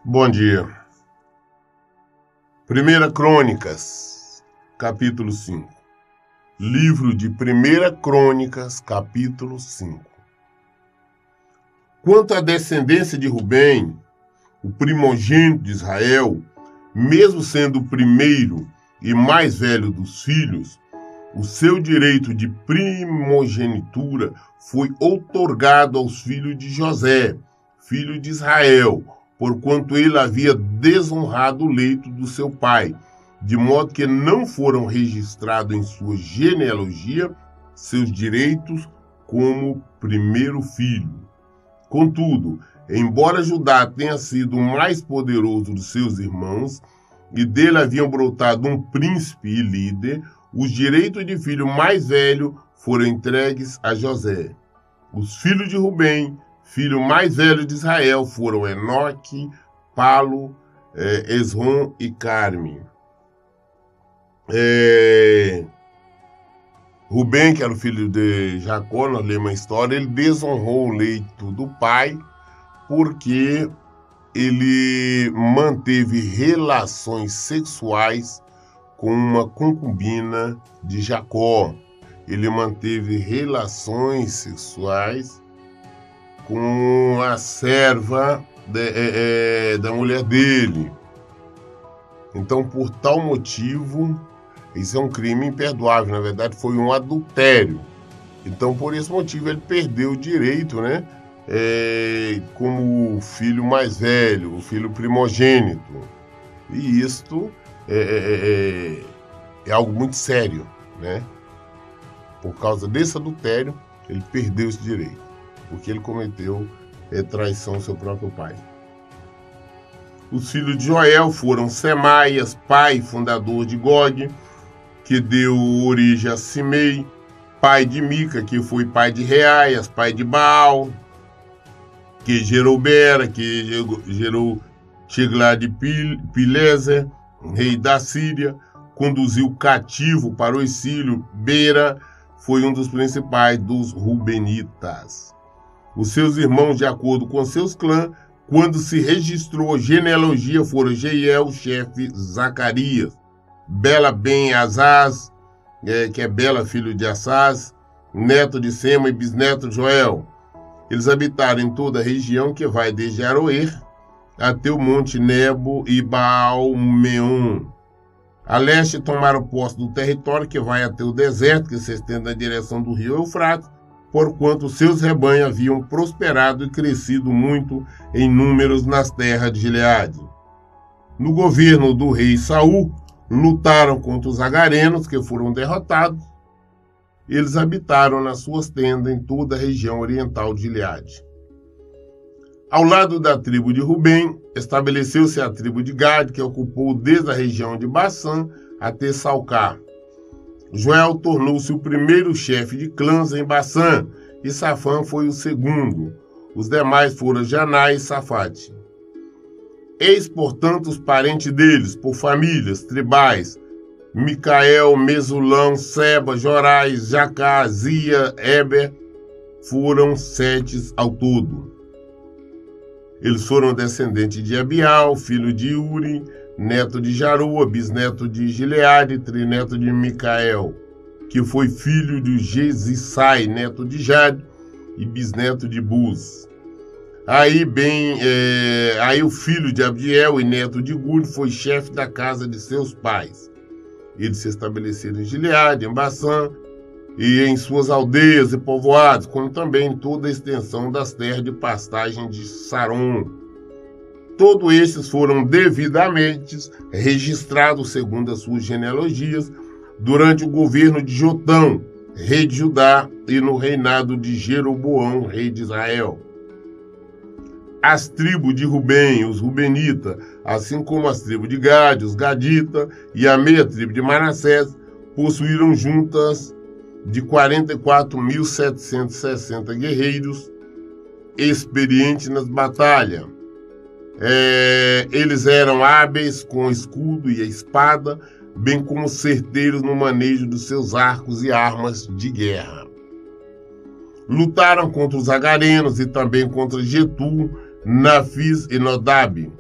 Bom dia. 1 Crônicas, capítulo 5. Livro de 1 Crônicas, capítulo 5. Quanto à descendência de Rubem, o primogênito de Israel, mesmo sendo o primeiro e mais velho dos filhos, o seu direito de primogenitura foi outorgado aos filhos de José, filho de Israel, porquanto ele havia desonrado o leito do seu pai, de modo que não foram registrados em sua genealogia seus direitos como primeiro filho. Contudo, embora Judá tenha sido o mais poderoso dos seus irmãos, e dele haviam brotado um príncipe e líder, os direitos de filho mais velho foram entregues a José. Os filhos de Rubem, filho mais velho de Israel, foram Enoque, Palo, Esrom e Carme. Rubem, que era o filho de Jacó, nós lemos a história, ele desonrou o leito do pai porque ele manteve relações sexuais com uma concubina de Jacó. Ele manteve relações sexuais com a serva da mulher dele. Então, por tal motivo, isso é um crime imperdoável. Na verdade, foi um adultério. Então, por esse motivo, ele perdeu o direito, né? Como o filho mais velho, o filho primogênito. E isto é algo muito sério, né? Por causa desse adultério, ele perdeu esse direito, porque ele cometeu traição ao seu próprio pai. Os filhos de Joel foram Semaias, pai e fundador de Gog, que deu origem a Simei, pai de Mica, que foi pai de Reaias, pai de Baal, que gerou Bera, que gerou Tiglat-Pileser, rei da Síria, conduziu cativo para o exílio. Bera foi um dos principais dos Rubenitas. Os seus irmãos, de acordo com seus clãs, quando se registrou a genealogia, foram Jeiel, chefe, Zacarias, Bela ben Azaz, que é Bela, filho de Assaz, neto de Sema e bisneto de Joel. Eles habitaram em toda a região que vai desde Aroer até o monte Nebo e Baal-Meon. A leste tomaram posse do território que vai até o deserto, que se estende na direção do rio Eufrates, porquanto seus rebanhos haviam prosperado e crescido muito em números nas terras de Gileade. No governo do rei Saul, lutaram contra os agarenos, que foram derrotados. Eles habitaram nas suas tendas em toda a região oriental de Gileade. Ao lado da tribo de Rubem, estabeleceu-se a tribo de Gad, que ocupou desde a região de Bassã até Salcá. Joel tornou-se o primeiro chefe de clãs em Bassã, e Safã foi o segundo. Os demais foram Janá e Safate. Eis, portanto, os parentes deles, por famílias tribais: Micael, Mesulão, Seba, Jorais, Jacá, Zia, Eber, foram 7 ao todo. Eles foram descendentes de Abial, filho de Uri, neto de Jarua, bisneto de Gileade, trineto de Micael, que foi filho de Gesissai, neto de Jade, e bisneto de Buz. Aí o filho de Abdiel e neto de Gud foi chefe da casa de seus pais. Eles se estabeleceram em Gileade, em Bassã, e em suas aldeias e povoados, como também em toda a extensão das terras de pastagem de Saron. Todos estes foram devidamente registrados segundo as suas genealogias durante o governo de Jotão, rei de Judá, e no reinado de Jeroboão, rei de Israel. As tribos de Rubem, os Rubenitas, assim como as tribos de Gade, os Gaditas, e a meia tribo de Manassés, possuíram juntas de 44.760 guerreiros experientes nas batalhas. Eles eram hábeis com o escudo e a espada, bem como certeiros no manejo dos seus arcos e armas de guerra. Lutaram contra os agarenos e também contra Getul, Nafis e Nodab.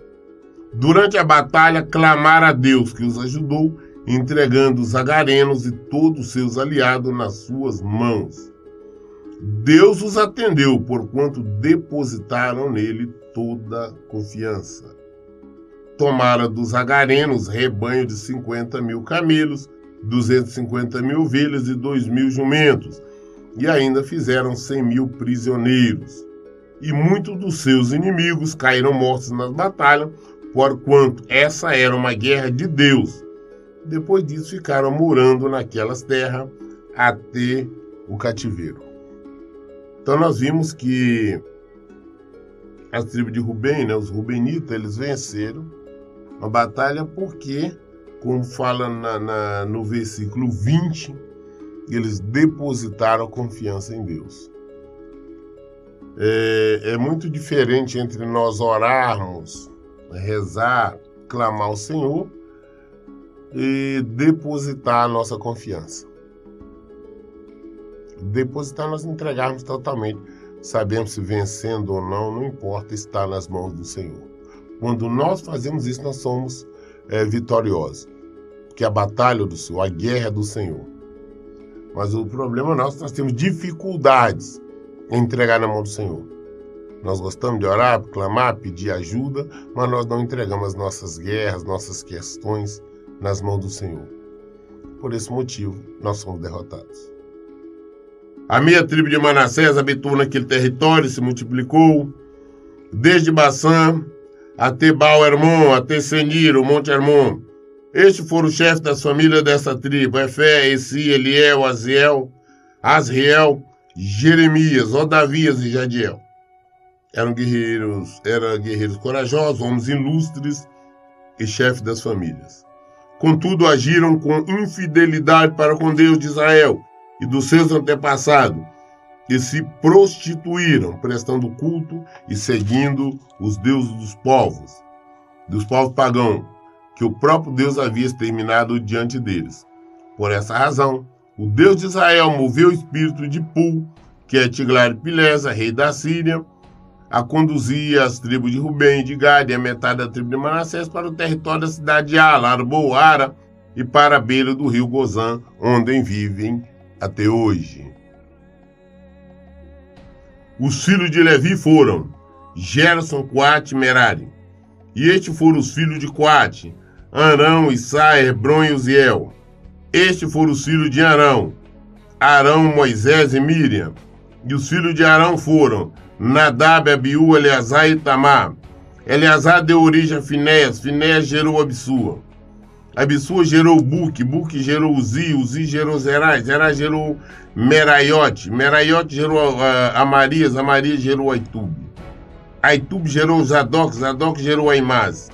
Durante a batalha, clamaram a Deus, que os ajudou, entregando os agarenos e todos os seus aliados nas suas mãos. Deus os atendeu, porquanto depositaram nele toda a confiança. Tomaram dos agarenos rebanho de 50.000 camelos, 250.000 ovelhas e 2.000 jumentos, e ainda fizeram 100.000 prisioneiros. E muitos dos seus inimigos caíram mortos nas batalhas, porquanto essa era uma guerra de Deus. Depois disso ficaram morando naquelas terras até o cativeiro. Então nós vimos que as tribos de Rubem, os Rubenitas, eles venceram a batalha porque, como fala no versículo 20, eles depositaram confiança em Deus. É muito diferente entre nós orarmos, rezar, clamar ao Senhor e depositar a nossa confiança. Depositar, nós entregarmos totalmente. Sabemos se vencendo ou não importa, está nas mãos do Senhor. Quando nós fazemos isso, nós somos vitoriosos. Porque a batalha do Senhor, a guerra é do Senhor. Mas o problema nosso, nós temos dificuldades em entregar na mão do Senhor. Nós gostamos de orar, clamar, pedir ajuda, mas nós não entregamos as nossas guerras, nossas questões nas mãos do Senhor. Por esse motivo, nós somos derrotados. A meia tribo de Manassés habitou naquele território e se multiplicou, desde Bassã até Baal-Hermon, até Senir, o Monte Hermon. Estes foram os chefes das famílias dessa tribo: Efé, Essi, Eliel, Aziel, Asriel, Jeremias, Odavias e Jadiel. Eram guerreiros corajosos, homens ilustres e chefes das famílias. Contudo, agiram com infidelidade para com Deus de Israel e dos seus antepassados, e se prostituíram, prestando culto e seguindo os deuses dos povos pagãos, que o próprio Deus havia exterminado diante deles. Por essa razão, o Deus de Israel moveu o espírito de Pul, que é Tiglat-Pileser, rei da Síria, a conduzir as tribos de Rubem, de Gade e a metade da tribo de Manassés para o território da cidade de Ala, Arbou, Ara e para a beira do rio Gozã, onde vivem até hoje. Os filhos de Levi foram Gerson, Coate e Merari. E estes foram os filhos de Coate: Arão, Issá, Hebron e Uziel. Estes foram os filhos de Arão: Arão, Moisés e Míriam. E os filhos de Arão foram Nadab, Abiú, Eleazar e Itamar. Eleazar deu origem a Finéias, Finéias gerou Abissua. Abissua gerou Buque, Buque gerou Uzi, Uzi gerou Zerai, Zerai gerou Meraiote, Meraiote gerou Amarias, Amarias gerou Aitube. Aitube gerou Zadok, Zadok gerou Aimaz.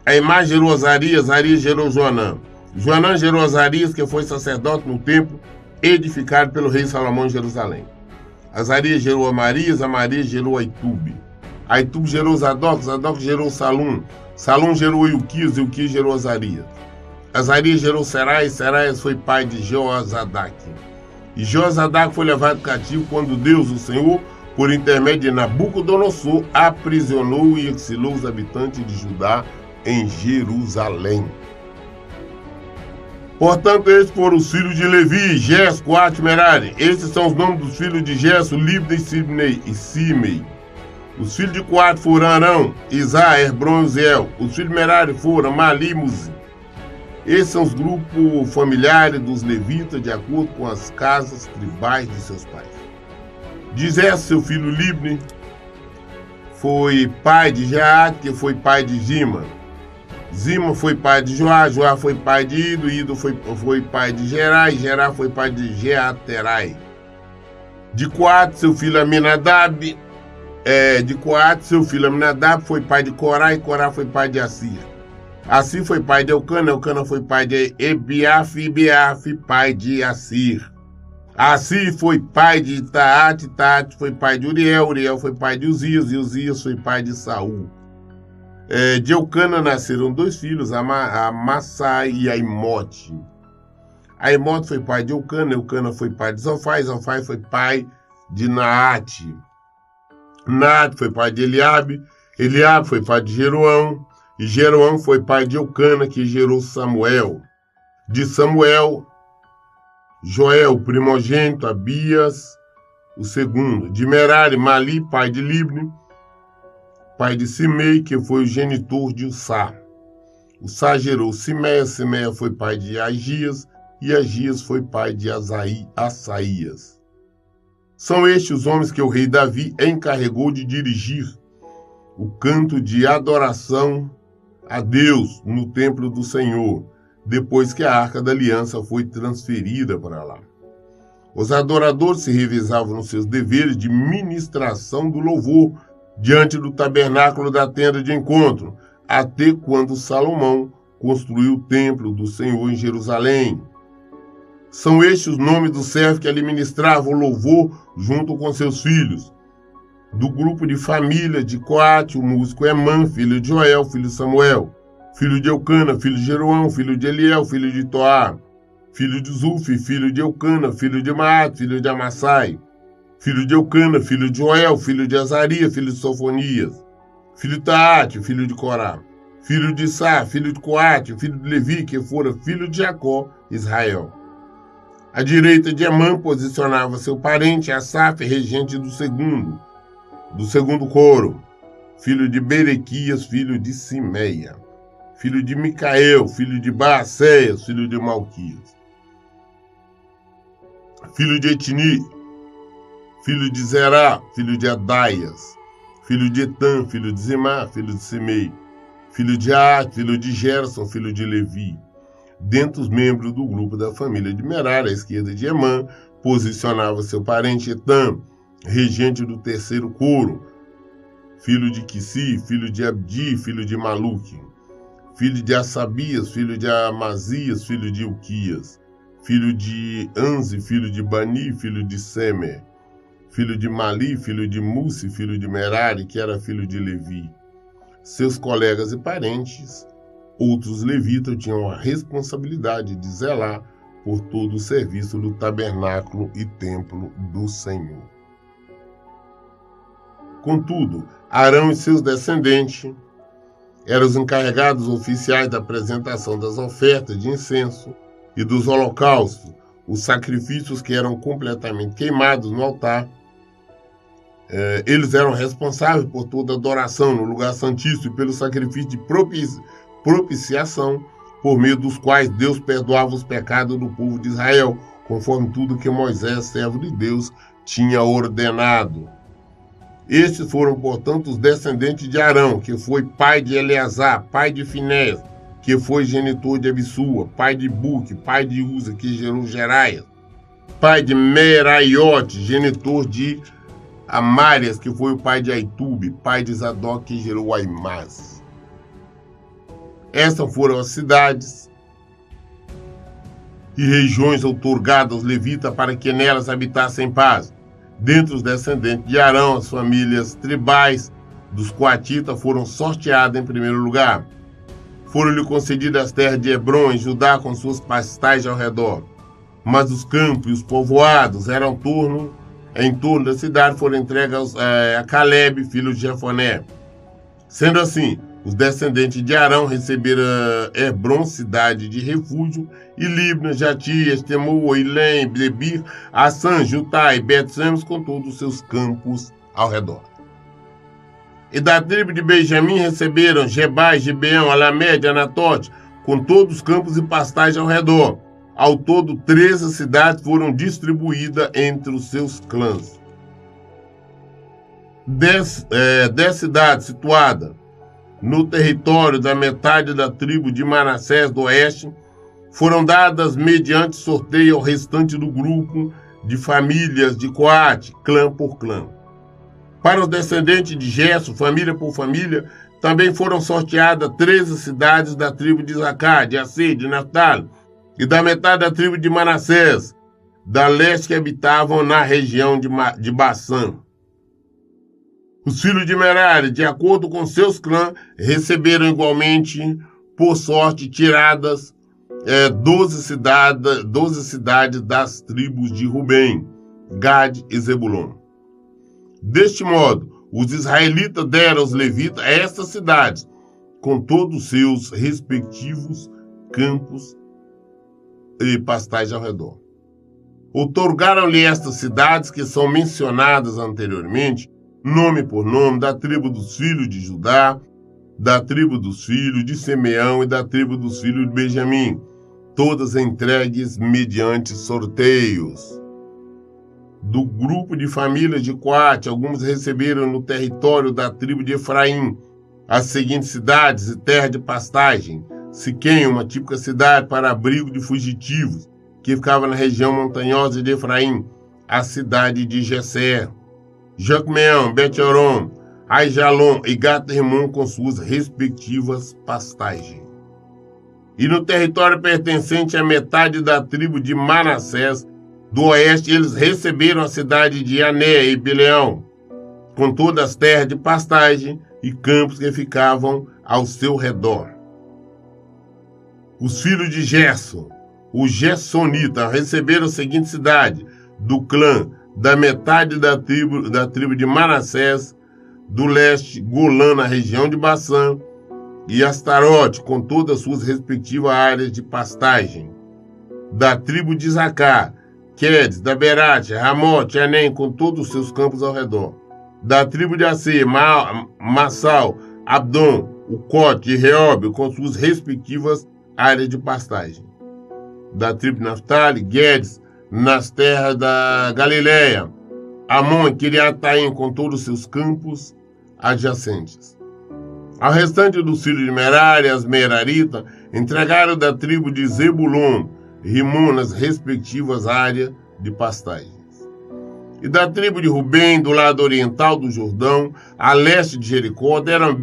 Aimaz gerou Azarias, Azarias gerou Joanã. Joanã gerou Azarias, que foi sacerdote no templo edificado pelo rei Salomão em Jerusalém. Azarias gerou Amarias, Amarias gerou Aitube. Aitube gerou Zadok, Zadok gerou Salum. Salum gerou Ilquias, Ilquias gerou Azarias. Azarias gerou Serai, Serai foi pai de Jeozadak. E Jeozadak foi levado cativo quando Deus, o Senhor, por intermédio de Nabucodonosor, aprisionou e exilou os habitantes de Judá em Jerusalém. Portanto, estes foram os filhos de Levi: Gerson, Coate e Merari. Estes são os nomes dos filhos de Gerson: Libna e Simei. Os filhos de Coate foram Arão, Isá, Hebron e Uziel. Os filhos de Merari foram Mali e Muzi. Esses são os grupos familiares dos levitas, de acordo com as casas tribais de seus pais. De Zé, seu filho Libni, foi pai de Jaat, que foi pai de Zima. Zima foi pai de Joá, Joá foi pai de Ido, Ido foi pai de Gerai, Gerai foi pai de Jeaterai. De Coate, seu filho Aminadab, foi pai de Corá, e Corá foi pai de Assir. Assir foi pai de Elcana, Elcana foi pai de Ebiaf, e Ebiaf pai de Assir. Assir foi pai de Taate, Taate foi pai de Uriel, Uriel foi pai de Uzias, e Uzias foi pai de Saul. De Eucana nasceram 2 filhos, Amassai e Aimote. Aimote foi pai de Eucana, Eucana foi pai de Zofai, Zofai foi pai de Naate. Naate foi pai de Eliabe, Eliabe foi pai de Jeroão, e Jeroão foi pai de Eucana, que gerou Samuel. De Samuel, Joel, o primogênito, Abias, o segundo. De Merari, Mali, pai de Libni, pai de Simei, que foi o genitor de Ussá. Ussá gerou Simeia, Simeia foi pai de Agias, e Agias foi pai de Assaías. São estes os homens que o rei Davi encarregou de dirigir o canto de adoração a Deus no templo do Senhor, depois que a Arca da Aliança foi transferida para lá. Os adoradores se revezavam nos seus deveres de ministração do louvor diante do tabernáculo da tenda de encontro, até quando Salomão construiu o templo do Senhor em Jerusalém. São estes os nomes dos servos que ali ministravam o louvor junto com seus filhos. Do grupo de família de Coate, o músico Emã, filho de Joel, filho de Samuel, filho de Eucana, filho de Jeroão, filho de Eliel, filho de Toá, filho de Zufi, filho de Eucana, filho de Maat, filho de Amassai, filho de Eucana, filho de Joel, filho de Azaria, filho de Sofonias, filho de Taate, filho de Corá, filho de Sá, filho de Coate, filho de Levi, que fora filho de Jacó, Israel. À direita de Emã posicionava seu parente Asaf, regente do segundo coro, filho de Berequias, filho de Simeia, filho de Micael, filho de Baacéias, filho de Malquias, filho de Etni, filho de Zerá, filho de Adaias, filho de Etam, filho de Zimá, filho de Simei, filho de Aat, filho de Gerson, filho de Levi. Dentre os membros do grupo da família de Merari, à esquerda de Emã, posicionava seu parente Etam, regente do terceiro coro, filho de Quissi, filho de Abdi, filho de Maluque, filho de Assabias, filho de Amazias, filho de Uquias, filho de Anzi, filho de Bani, filho de Semer, filho de Mali, filho de Mussi, filho de Merari, que era filho de Levi. Seus colegas e parentes, outros levitas, tinham a responsabilidade de zelar por todo o serviço do tabernáculo e templo do Senhor. Contudo, Arão e seus descendentes eram os encarregados oficiais da apresentação das ofertas de incenso e dos holocaustos, os sacrifícios que eram completamente queimados no altar. Eles eram responsáveis por toda a adoração no lugar santíssimo e pelo sacrifício de propiciação, por meio dos quais Deus perdoava os pecados do povo de Israel, conforme tudo que Moisés, servo de Deus, tinha ordenado. Estes foram, portanto, os descendentes de Arão, que foi pai de Eleazar, pai de Finés, que foi genitor de Abissua, pai de Buque, pai de Uza, que gerou Geraias, pai de Meraiote, genitor de Amárias, que foi o pai de Aitube, pai de Zadok, que gerou Aimás. Essas foram as cidades e regiões outorgadas aos levitas para que nelas habitassem em paz. Dentre os descendentes de Arão, as famílias tribais dos coatitas foram sorteadas em primeiro lugar. Foram-lhe concedidas as terras de Hebrom, em Judá, com suas pastais ao redor. Mas os campos e os povoados eram em torno da cidade, foram entregues a Caleb, filho de Jefoné. Sendo assim, os descendentes de Arão receberam Hebrom, cidade de refúgio, e Libna, Jatias, Temoa, Ilém, Debir, Assã, Jutá e Bet-Semes, com todos os seus campos ao redor. E da tribo de Benjamim receberam Gebai, Gibeão, Alamed, Anatote, com todos os campos e pastais ao redor. Ao todo, 13 cidades foram distribuídas entre os seus clãs. 10 cidades situadas no território da metade da tribo de Manassés do Oeste foram dadas mediante sorteio ao restante do grupo de famílias de Coate, clã por clã. Para os descendentes de Gerson, família por família, também foram sorteadas 13 cidades da tribo de Zacá, de Assê, de Naftali, e da metade da tribo de Manassés, da leste, que habitavam na região de Bassã. Os filhos de Merari, de acordo com seus clãs, receberam igualmente, por sorte, tiradas 12 cidades das tribos de Rubem, Gade e Zebulon. Deste modo, os israelitas deram aos levitas estas cidades, com todos os seus respectivos campos e pastais ao redor. Outorgaram-lhe estas cidades que são mencionadas anteriormente, nome por nome, da tribo dos filhos de Judá, da tribo dos filhos de Simeão e da tribo dos filhos de Benjamim, todas entregues mediante sorteios. Do grupo de famílias de Coate, alguns receberam no território da tribo de Efraim as seguintes cidades e terra de pastagem: Siquém, uma típica cidade para abrigo de fugitivos, que ficava na região montanhosa de Efraim, a cidade de Gesser, Jocmeão, Bet-Horon, Aijalon e Gat-Rimon com suas respectivas pastagens. E no território pertencente à metade da tribo de Manassés, do oeste, eles receberam a cidade de Ané e Bileão, com todas as terras de pastagem e campos que ficavam ao seu redor. Os filhos de Gerson, os Gersonitas, receberam a seguinte cidade do clã da metade da tribo de Manassés, do leste, Golã, na região de Bassã, e Astarote, com todas as suas respectivas áreas de pastagem. Da tribo de Isacar, Quedes, Daberate, Ramote, Anem, com todos os seus campos ao redor. Da tribo de Assê, Massal, Abdon, Ucote e Reob, com suas respectivas áreas de pastagem. Da tribo de Naftali, Guedes, nas terras da Galileia, Amon e Kiriataim, com todos os seus campos adjacentes. Ao restante dos filhos de Merari, as Meraritas, entregaram da tribo de Zebulon, Rimon, nas respectivas áreas de pastagens. E da tribo de Rubem, do lado oriental do Jordão, a leste de Jericó, deram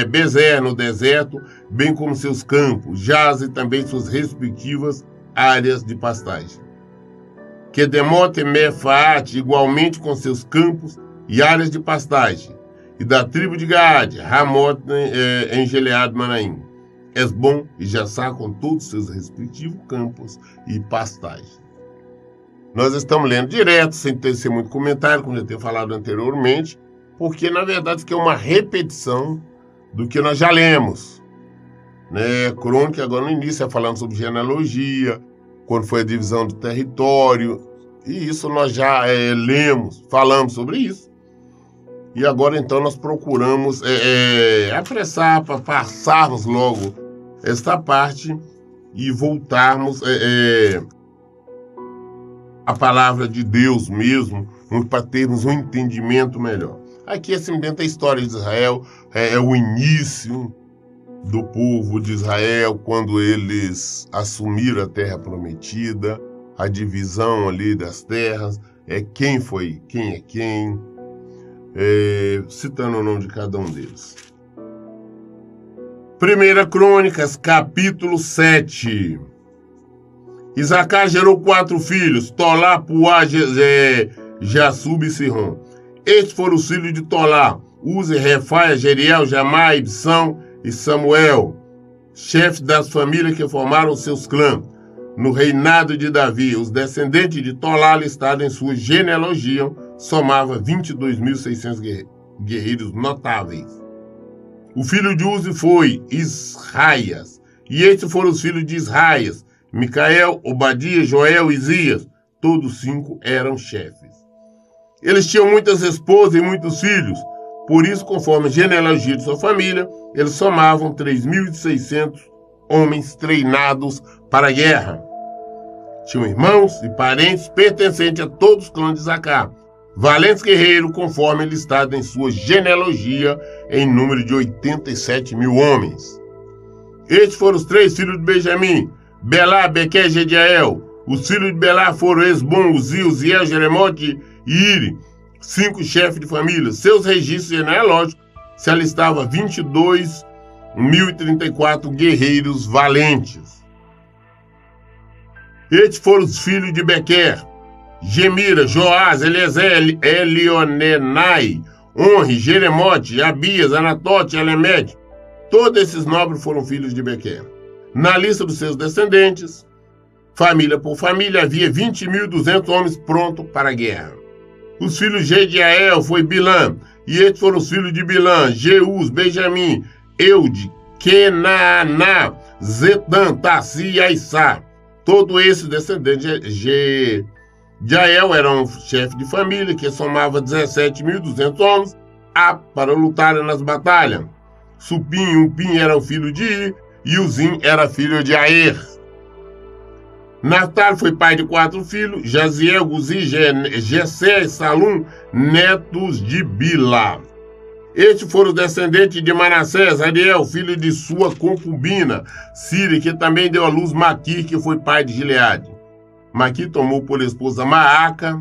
Bezer no deserto, bem como seus campos, Jaz e também suas respectivas áreas de pastagem. Quedemote e Mefaate, igualmente com seus campos e áreas de pastagem. E da tribo de Gade, Ramote em Gileade Manaim, Esbom e Jassá, com todos os seus respectivos campos e pastagens. Nós estamos lendo direto, sem ter muito comentário, como já tenho falado anteriormente, porque, na verdade, isso é uma repetição do que nós já lemos. Crônica, agora no início, é falando sobre genealogia, quando foi a divisão do território, e isso nós já lemos, falamos sobre isso. E agora, então, nós procuramos apressar para passarmos logo esta parte e voltarmos à palavra de Deus mesmo, para termos um entendimento melhor. Aqui, assim, dentro da história de Israel, é o início do povo de Israel, quando eles assumiram a terra prometida, a divisão ali das terras, quem foi, quem é quem, citando o nome de cada um deles. 1 Crônicas, capítulo 7. Isacar gerou 4 filhos, Tolá, Puá, Jassub e Sihon. Estes foram os filhos de Tolá: Uzi, Refaia, Jeriel, Jamai, Ibsão e Samuel, chefes das famílias que formaram seus clãs. No reinado de Davi, os descendentes de Tolá, listados em sua genealogia, somavam 22.600 guerreiros notáveis. O filho de Uzi foi Israias, e estes foram os filhos de Israias: Micael, Obadia, Joel e Isias. Todos 5 eram chefes. Eles tinham muitas esposas e muitos filhos, por isso, conforme a genealogia de sua família, eles somavam 3.600 homens treinados para a guerra. Tinham irmãos e parentes pertencentes a todos os clãs de Isacar, valentes guerreiros, conforme listado em sua genealogia, em número de 87.000 homens. Estes foram os 3 filhos de Benjamim: Belá, Bequer e Gediael. Os filhos de Belá foram Esbom, Uzi, Uziel, Jeremote e Iri, 5 chefes de família. Seus registros genealógicos se alistavam 22.034 guerreiros valentes. Estes foram os filhos de Bequer: Gemira, Joás, Eliezer, Elionenai, Onre, Jeremote, Abias, Anatote, Alemete. Todos esses nobres foram filhos de Bequer. Na lista dos seus descendentes, família por família, havia 20.200 homens prontos para a guerra. Os filhos de Jediael foi Bilã, e estes foram os filhos de Bilã: Jeus, Benjamim, Eude, Kenaná, Zetã, Tassi e Aissá. Todos esses descendentes de Jael eram chefe de família, que somava 17.200 homens para lutar nas batalhas. Supim, Upim era o filho de Ir, e Uzim era filho de Aer. Naftali foi pai de 4 filhos: Jaziel, Guzi, Jessé e Salum, netos de Bilá. Estes foram os descendentes de Manassés: Ariel, filho de sua concubina, Siri, que também deu à luz Maqui, que foi pai de Gileade. Maqui tomou por esposa Maacá,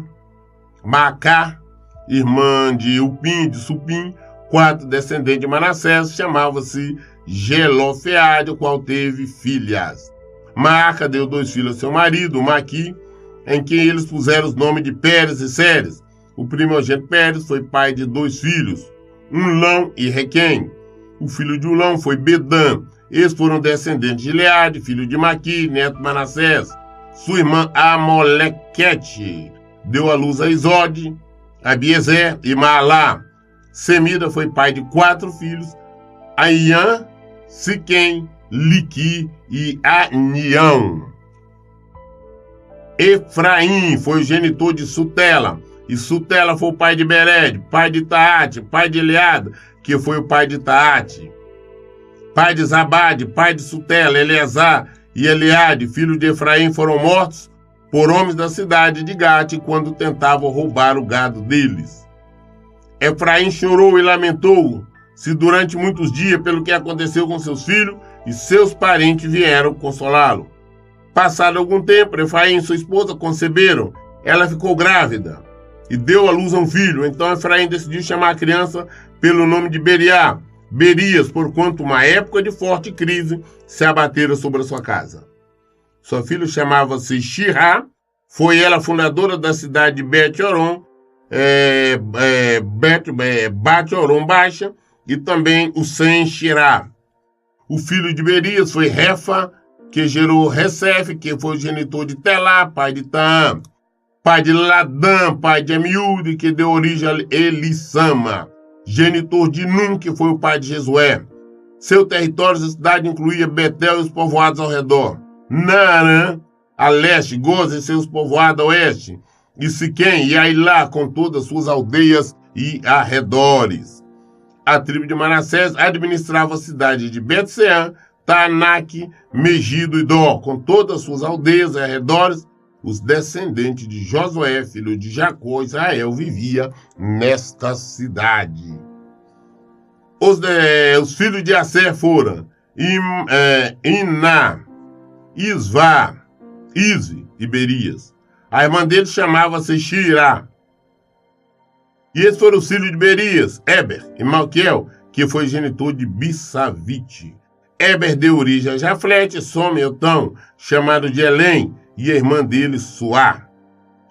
irmã de Upim, de Supim. 4 descendentes de Manassés, chamava-se Gelofeade, o qual teve filhas. Maaca deu 2 filhos a seu marido, Maqui, em quem eles puseram os nomes de Pérez e Séres. O primogênito Pérez foi pai de 2 filhos, Unlão e Requém. O filho de Unlão foi Bedã. Esses foram descendentes de Gileade, filho de Maqui, neto de Manassés. Sua irmã Amolequete deu à luz a Isode, Abiezer e Maalá. Semida foi pai de 4 filhos: Aiã, Siquém, Liqui e Anião. Efraim foi o genitor de Sutela, e Sutela foi o pai de Bered, pai de Taate, pai de Eliada, que foi o pai de Taate. Pai de Zabade, pai de Sutela, Eleazar e Eliade, filho de Efraim, foram mortos por homens da cidade de Gate quando tentavam roubar o gado deles. Efraim chorou e lamentou-se durante muitos dias pelo que aconteceu com seus filhos, e seus parentes vieram consolá-lo. Passado algum tempo, Efraim e sua esposa conceberam. Ela ficou grávida e deu à luz a um filho. Então Efraim decidiu chamar a criança pelo nome de Berias, porquanto uma época de forte crise se abatera sobre a ssua casa. Sua filha chamava-se Shirá. Foi ela fundadora da cidade de Bet-Horon, Bet-Horon Baixa, e também o Sem-Shirá. O filho de Berias foi Refa, que gerou Resef, que foi o genitor de Telá, pai de Taã, pai de Ladã, pai de Amiúde, que deu origem a Elissama, genitor de Num, que foi o pai de Jesué. Seu território da cidade incluía Betel e os povoados ao redor, Naarã, a leste, Goza e seus povoados a oeste, e Siquém e Ailá, com todas suas aldeias e arredores. A tribo de Manassés administrava a cidade de Bet-Seã, Taanaque, Megido e Dó, com todas suas aldeias e arredores. Os descendentes de Josué, filho de Jacó, Israel, vivia nesta cidade. Os filhos de Aser foram Iná, Isvá, Ize e Berias. A irmã dele chamava-se Shirá. E esses foram os filhos de Berias, Eber e Malquiel, que foi genitor de Bissavite. Eber deu origem a Jaflete, Some e Otão, chamado de Elém, e a irmã dele, Suá.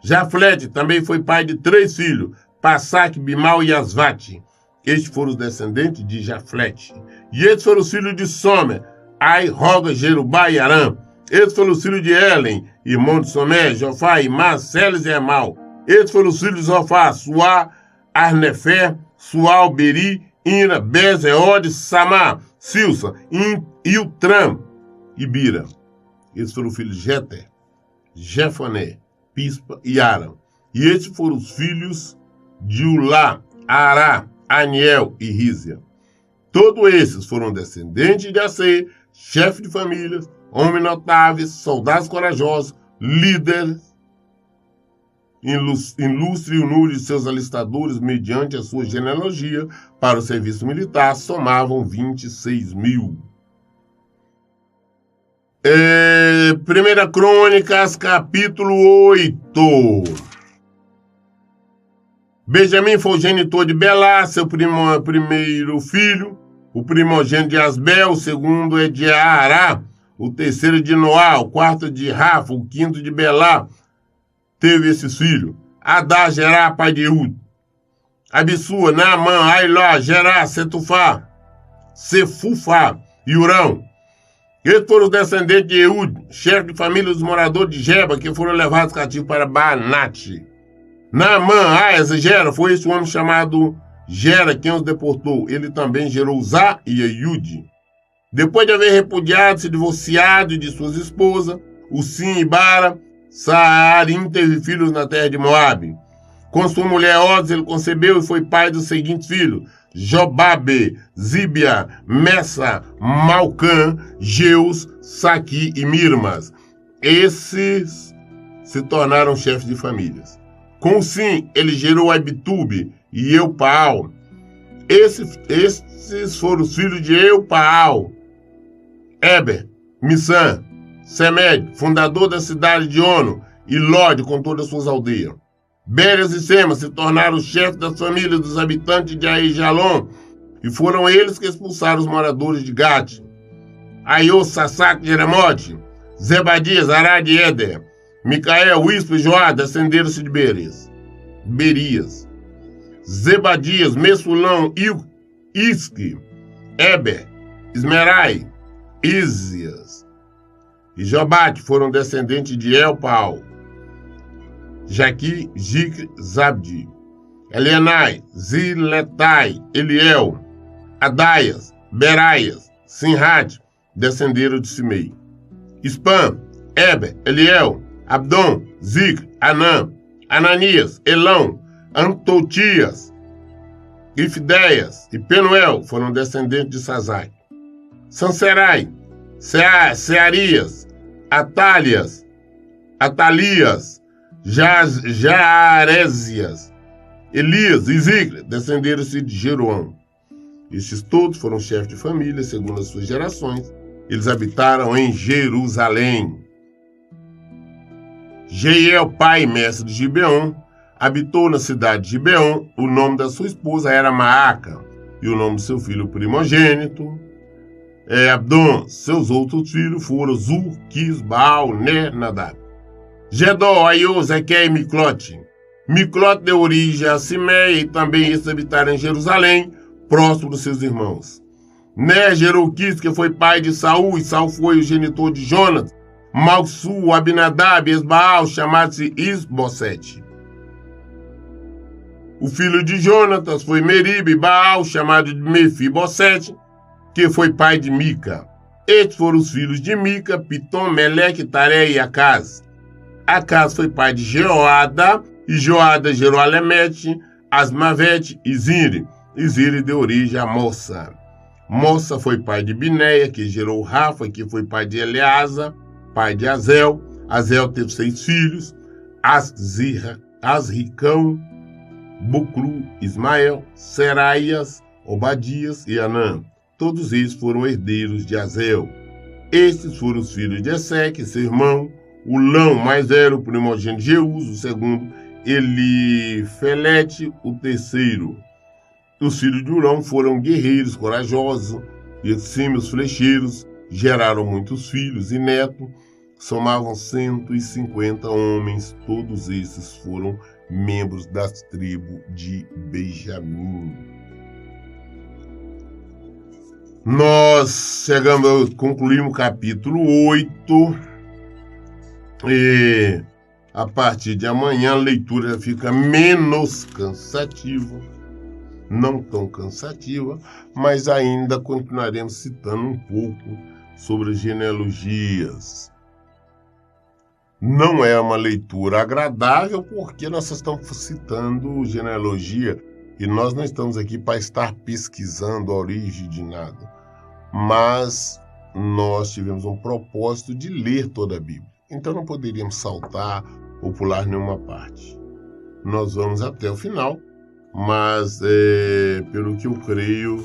Jaflete também foi pai de 3 filhos, Passaque, Bimal e Asvate. Estes foram os descendentes de Jaflete. E estes foram os filhos de Some, Ai, Roga, Jerubá e Arã. Estes foram os filhos de Elen, irmão de Somé, Jofá, Imá, Celes e Emal. Estes foram os filhos de Zofá, Suá, Arnefé, Sual, Beri, Ina, Bezeode, Samá, Silsa, Iltram e Bira. Estes foram os filhos de Jeter, Jefoné, Pispa e Aram. E estes foram os filhos de Ulá, Ará, Aniel e Rízia. Todos esses foram descendentes de Assê, chefe de famílias, homens notáveis, soldados corajosos, líderes, ilustre o número de seus alistadores mediante a sua genealogia para o serviço militar, somavam 26.000. 1 Crônicas, capítulo 8. Benjamim foi o genitor de Belá, seu primeiro filho, o primogênito de Asbel, o segundo é de Ará, o terceiro de Noá, o quarto de Rafa, o quinto de Belá. Teve esses filhos. Adá, Gerá, pai de Eud. Abissua, Naamã, Ailó, Gerá, Setufá, Sefufá e Urão. Eles foram os descendentes de Eúde, chefe de família dos moradores de Geba, que foram levados cativos para Baanate. Naamã, Aias e Gera, foi esse homem chamado Gera quem os deportou. Ele também gerou Zá e Eiude. Depois de haver repudiado, se divorciado de suas esposas, Usim e Bara, Saarim teve filhos na terra de Moabe. Com sua mulher Odes, ele concebeu e foi pai dos seguintes filhos: Jobabe, Zíbia, Messa, Malcã, Geus, Saqui e Mirmas. Esses se tornaram chefes de famílias. Com Sim, ele gerou Abitube e Eupaal. Esses foram os filhos de Eupaal: Eber, Missã, Semed, fundador da cidade de Ono, e Lode com todas as suas aldeias. Béreas e Sema se tornaram chefes das famílias dos habitantes de Aijalon, e foram eles que expulsaram os moradores de Gate. Aiô, Sassac, Jeremote, Zebadias, Arad e Éder, Micael, Wispa e Joá descenderam-se de Berias. Zebadias, Messulão, Isque, Eber, Esmerai, Ízias e Jobate foram descendentes de Elpaal. Jaqui, Jicre, Zabdi, Elienai, Ziletai, Eliel, Adaias, Beraias, Sinhat, descenderam de Simei. Spam, Eber, Eliel, Abdon, Zicre, Anã, Ananias, Elão, Antotias, Ifdeias e Penuel foram descendentes de Sazai. Sanserai, Searias, Atalias, Jaarésias, Elias e Zicre descenderam-se de Jeroão. Estes todos foram chefes de família, segundo as suas gerações. Eles habitaram em Jerusalém. Jeiel, pai e mestre de Gibeon, habitou na cidade de Gibeon. O nome da sua esposa era Maaca, e o nome do seu filho primogênito Abdon. Seus outros filhos foram Zur, Quis, Baal, Ner, Nadab. Gedó, Aiô, Zequé e Miclote. Miclote deu origem a Simei, e também estes habitaram em Jerusalém, próximo dos seus irmãos. Ner gerou Quis, que foi pai de Saul, e Saul foi o genitor de Jonas, Malsu, Abinadab e Esbaal, chamado-se Isbosete. O filho de Jonatas foi Meribe e Baal, chamado de Mefibosete, que foi pai de Mica. Estes foram os filhos de Mica: Pitom, Meleque, Taré e Acaz. Acaz foi pai de Jeoada, e Joada gerou Alemete, Asmavete e Zire. E Zire deu origem a Mossa. Mossa foi pai de Binéia, que gerou Rafa, que foi pai de Eleasa, pai de Azel. Azel teve 6 filhos: Asricão, Bucru, Ismael, Seraias, Obadias e Anã. Todos eles foram herdeiros de Azel. Estes foram os filhos de Eseque, seu irmão: o Lão, mais velho, o primogênito de Jeús, o segundo Elifelete, o terceiro. Os filhos de Urão foram guerreiros corajosos, e assim os flecheiros geraram muitos filhos e netos, somavam 150 homens. Todos esses foram membros das tribos de Benjamim. Nós concluímos o capítulo 8 e a partir de amanhã a leitura já fica menos cansativa, não tão cansativa, mas ainda continuaremos citando um pouco sobre genealogias. Não é uma leitura agradável porque nós estamos citando genealogia e nós não estamos aqui para estar pesquisando a origem de nada, mas nós tivemos um propósito de ler toda a Bíblia. Então não poderíamos saltar ou pular nenhuma parte. Nós vamos até o final, mas pelo que eu creio,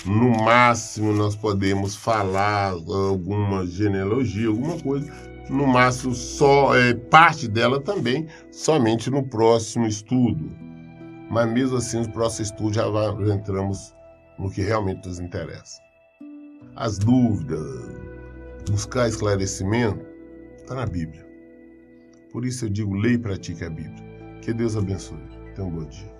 no máximo nós podemos falar alguma genealogia, alguma coisa, no máximo só parte dela também, somente no próximo estudo. Mas mesmo assim, no próximo estudo já entramos no que realmente nos interessa. As dúvidas, buscar esclarecimento, está na Bíblia. Por isso eu digo, leia e pratique a Bíblia. Que Deus abençoe. Tenha um bom dia.